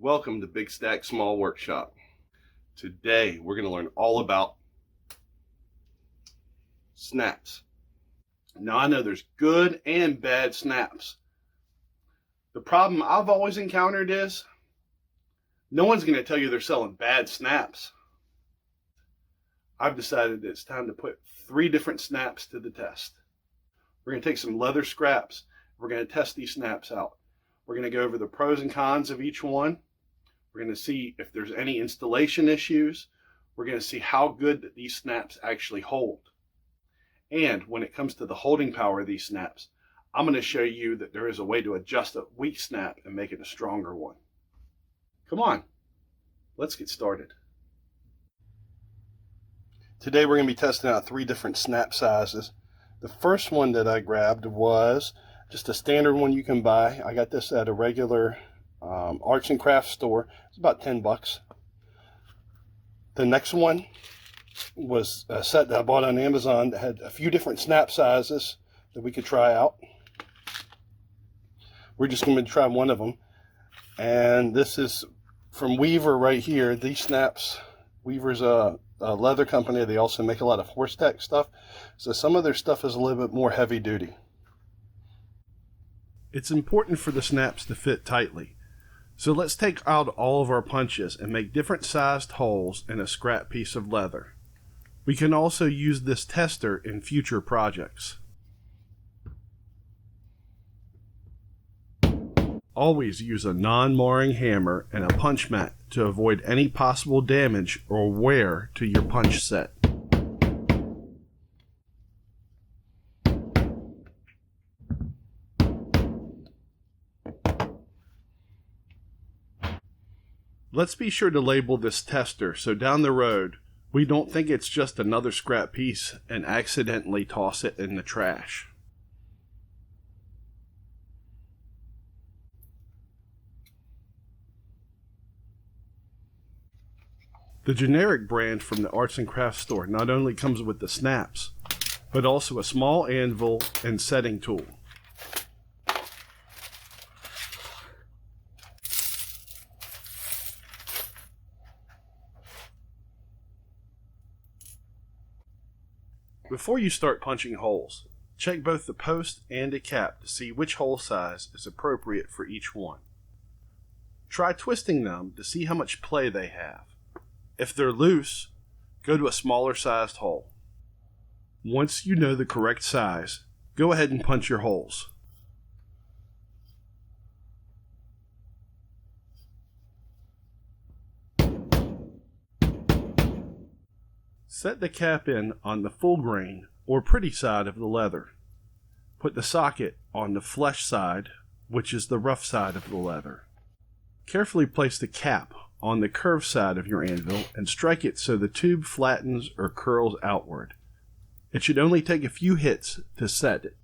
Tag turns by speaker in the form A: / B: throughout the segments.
A: Welcome to Big Stack Small Workshop. Today we're going to learn all about snaps. Now I know there's good and bad snaps. The problem I've always encountered is no one's going to tell you they're selling bad snaps. I've decided it's time to put 3 different snaps to the test. We're going to take some leather scraps. We're going to test these snaps out. We're going to go over the pros and cons of each one. We're going to see if there's any installation issues. We're going to see how good that these snaps actually hold. And when it comes to the holding power of these snaps, I'm going to show you that there is a way to adjust a weak snap and make it a stronger one. Come on, let's get started. Today we're going to be testing out 3 different snap sizes. The first one that I grabbed was just a standard one you can buy. I got this at a regular arts and crafts store. It's about 10 bucks. The next one was a set that I bought on Amazon that had a few different snap sizes that we could try out. We're just going to try one of them. And this is from Weaver right here. These snaps, Weaver's a leather company. They also make a lot of horse tack stuff. So some of their stuff is a little bit more heavy duty. It's important for the snaps to fit tightly. So let's take out all of our punches and make different sized holes in a scrap piece of leather. We can also use this tester in future projects. Always use a non-marring hammer and a punch mat to avoid any possible damage or wear to your punch set. Let's be sure to label this tester so down the road we don't think it's just another scrap piece and accidentally toss it in the trash. The generic brand from the arts and crafts store not only comes with the snaps, but also a small anvil and setting tool. Before you start punching holes, check both the post and a cap to see which hole size is appropriate for each one. Try twisting them to see how much play they have. If they're loose, go to a smaller sized hole. Once you know the correct size, go ahead and punch your holes. Set the cap in on the full grain or pretty side of the leather. Put the socket on the flesh side, which is the rough side of the leather. Carefully place the cap on the curved side of your anvil and strike it so the tube flattens or curls outward. It should only take a few hits to set it.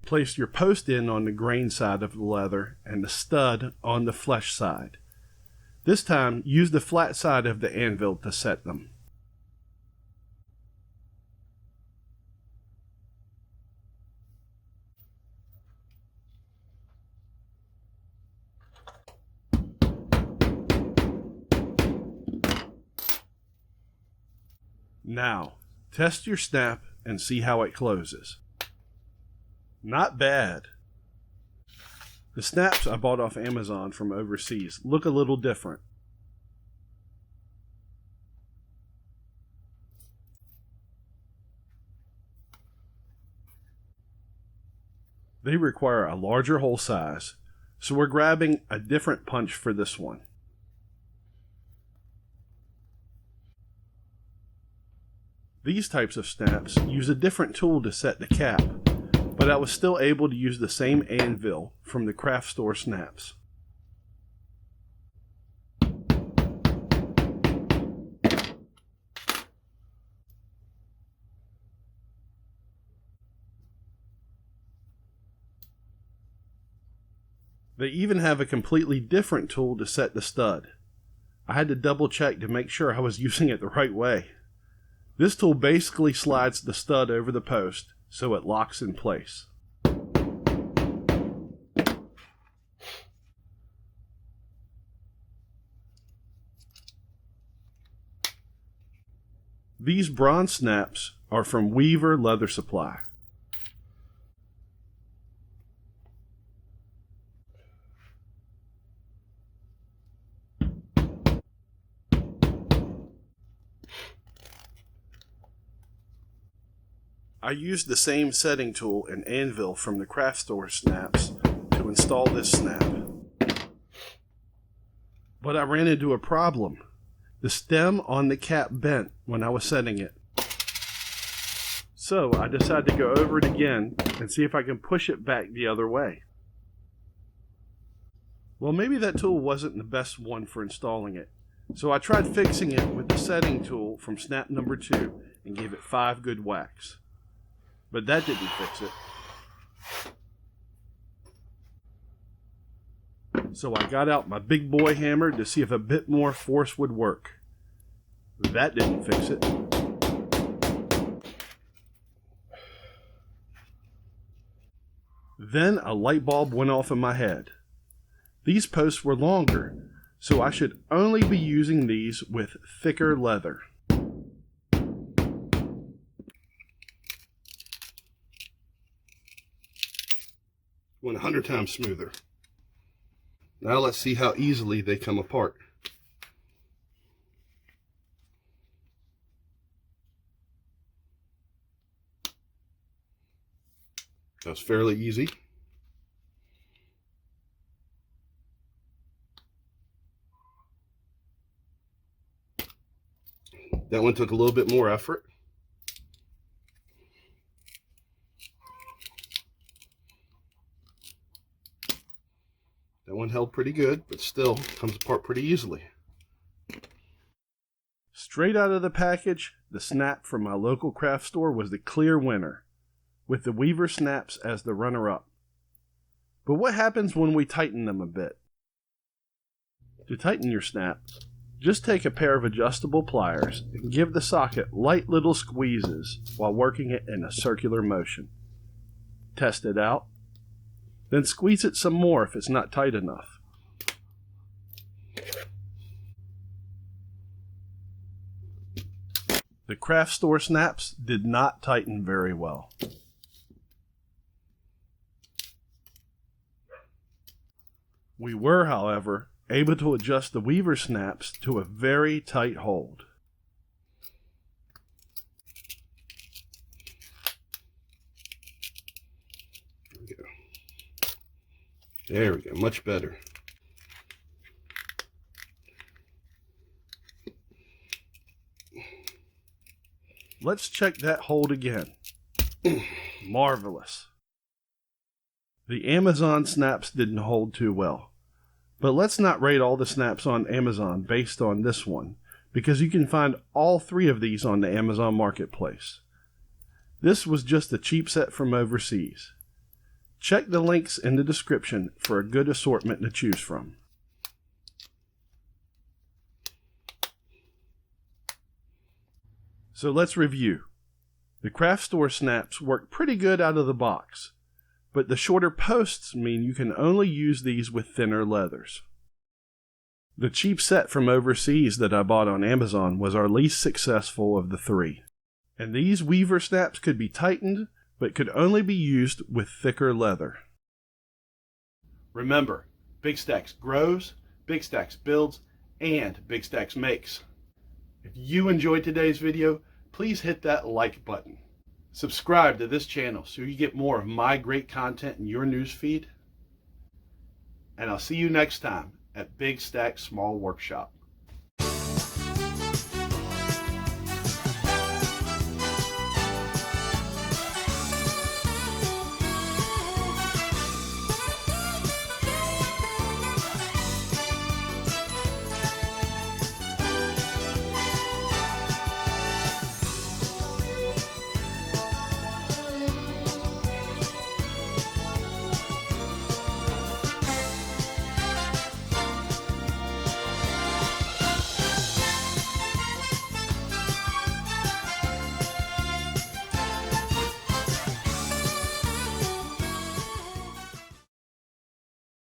A: Place your post in on the grain side of the leather and the stud on the flesh side. This time, use the flat side of the anvil to set them. Now, test your snap and see how it closes. Not bad. The snaps I bought off Amazon from overseas look a little different. They require a larger hole size, so we're grabbing a different punch for this one. These types of snaps use a different tool to set the cap, but I was still able to use the same anvil from the craft store snaps. They even have a completely different tool to set the stud. I had to double check to make sure I was using it the right way. This tool basically slides the stud over the post so it locks in place. These bronze snaps are from Weaver Leather Supply. I used the same setting tool and anvil from the craft store snaps to install this snap. But I ran into a problem. The stem on the cap bent when I was setting it. So I decided to go over it again and see if I can push it back the other way. Well, maybe that tool wasn't the best one for installing it. So I tried fixing it with the setting tool from snap number 2 and gave it 5 good whacks. But that didn't fix it. So I got out my big boy hammer to see if a bit more force would work. That didn't fix it. Then a light bulb went off in my head. These posts were longer, so I should only be using these with thicker leather. Went 100 times smoother. Now let's see how easily they come apart. That was fairly easy. That one took a little bit more effort. That one held pretty good, but still comes apart pretty easily. Straight out of the package, the snap from my local craft store was the clear winner, with the Weaver snaps as the runner-up. But what happens when we tighten them a bit? To tighten your snap, just take a pair of adjustable pliers and give the socket light little squeezes while working it in a circular motion. Test it out. Then squeeze it some more if it's not tight enough. The craft store snaps did not tighten very well. We were, however, able to adjust the Weaver snaps to a very tight hold. There we go, much better. Let's check that hold again. Marvelous. The Amazon snaps didn't hold too well. But let's not rate all the snaps on Amazon based on this one, because you can find all 3 of these on the Amazon Marketplace. This was just a cheap set from overseas. Check the links in the description for a good assortment to choose from. So let's review. The craft store snaps work pretty good out of the box, but the shorter posts mean you can only use these with thinner leathers. The cheap set from overseas that I bought on Amazon was our least successful of the 3. And these Weaver snaps could be tightened, but could only be used with thicker leather. Remember, Big Stacks grows, Big Stacks builds, and Big Stacks makes. If you enjoyed today's video, please hit that like button. Subscribe to this channel so you get more of my great content in your news feed. And I'll see you next time at Big Stack Small Workshop.